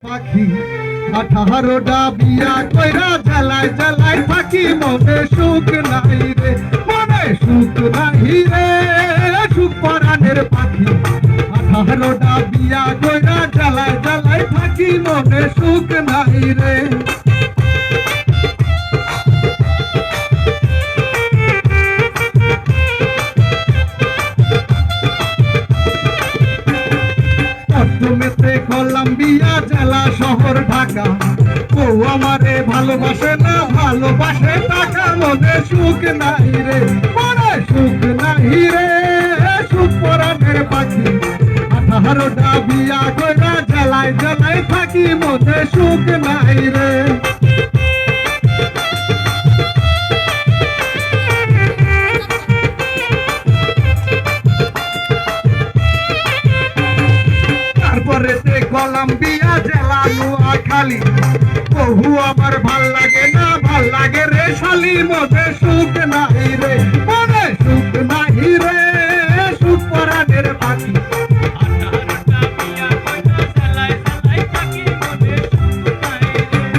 পাখি 18টা বিয়া কইরা জ্বালায় জ্বালায় থাকি মনে সুখ নাই রে, মনে সুখ নাই রে, সুখ পরাণের পাখি 18টা বিয়া কইরা জ্বালায় জ্বালায় থাকি মনে সুখ নাই রে। পশ্চিমেতে কলম্বিয়া জেলা শহর ঢাকা, ও আমারে ভালোবাসে না ভালোবাসে টাকা, মনে সুখ নাই রে, মনে সুখ নাই রে, সুখ পরাণের পাখি 18টা বিয়া কইরা জ্বালায় জ্বালায় থাকি মনে সুখ নাই রে। তারপরেতে কলম্বিয়া জেলা নোয়াখালী, বহু আমার ভাল লাগে না ভাল লাগে রে শালি, মনে সুখ নাই রে, মনে সুখ নাই রে, সুখ পরাণের পাখি 18টা বিয়া কইরা জ্বালায় জ্বালায় থাকি মনে সুখ নাই রে।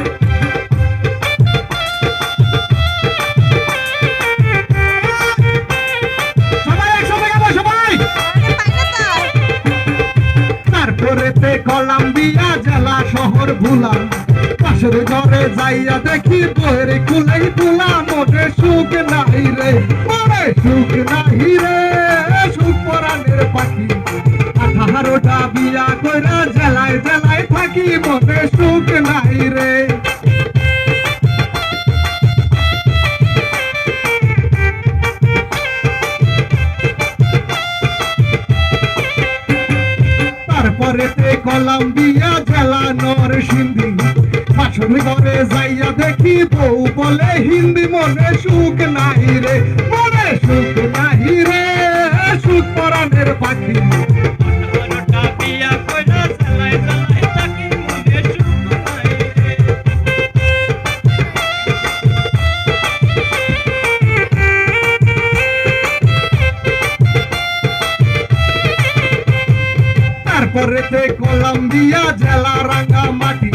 সবাই একসাথে গাবো সবাই। তারপরেতে কলম্বিয়া জেলা শহর ভুলা, পাশের ঘরে যাইয়া দেখি বইয়ের কুলাই তুলা, মনে সুখ নাই রে, মনে সুখ নাই রে, সুখ পরাণের পাখি 18টা বিয়া কইরা জ্বালায় জ্বালায় থাকি মনে সুখ নাই রে। তারপরেতে কলম্বিয়া জেলা নরসিংদী, পাশের ঘরে যাইয়া দেখি বউ বলে হিন্দি, মনে সুখ নাই রে, মনে সুখ নাই রে, সুখ পরাণের পাখি 18টা বিয়া কইরা জ্বালায় জ্বালায় থাকি মনে সুখ নাই রে। তারপরেতে কলম্বিয়া জেলা রাঙ্গামাটি,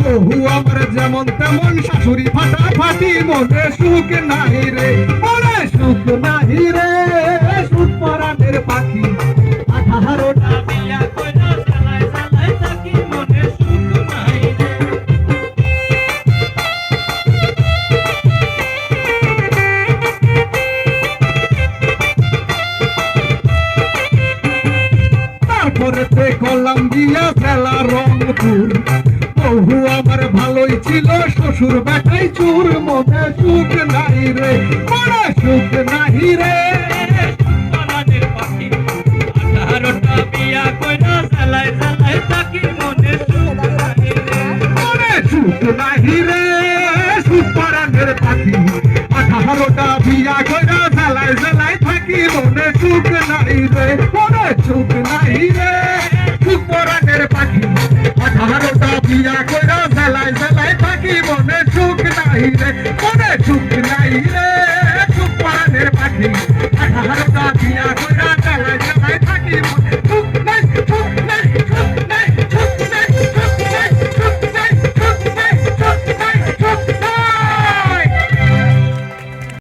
বহু আমার যেমন তেমন শাশুড়ি ফাটাফাটি, মনে সুখ নাই রে, মনে সুখ নাই রে, সুখ পরাণের পাখি 18টা বিয়া কইরা জ্বালায় জ্বালায় থাকি মনে সুখ নাই রে। তারপরেতে কলম্বিয়া জেলা রংপুর, বহু আমার ভালোই ছিল শ্বশুর বেটাই চুর, মনে সুখ নাই রে, মনে সুখ নাই রে, পরাণের পাখি 18টা বিয়া কইরা জ্বালায় জ্বালায় থাকি মনে সুখ নাই রে, মনে সুখ নাই রে, সুখ পরাণের পাখি 18টা বিয়া কইরা জ্বালায় জ্বালায় থাকি মনে সুখ নাই রে, মনে সুখ নাই রে, সুখ পরাণের পাখি 18টা বিয়া কইরা জ্বালায় জ্বালায় থাকি মনে সুখ নাই রে, মনে সুখ নাই রে, সুখ পরাণের পাখি 18টা বিয়া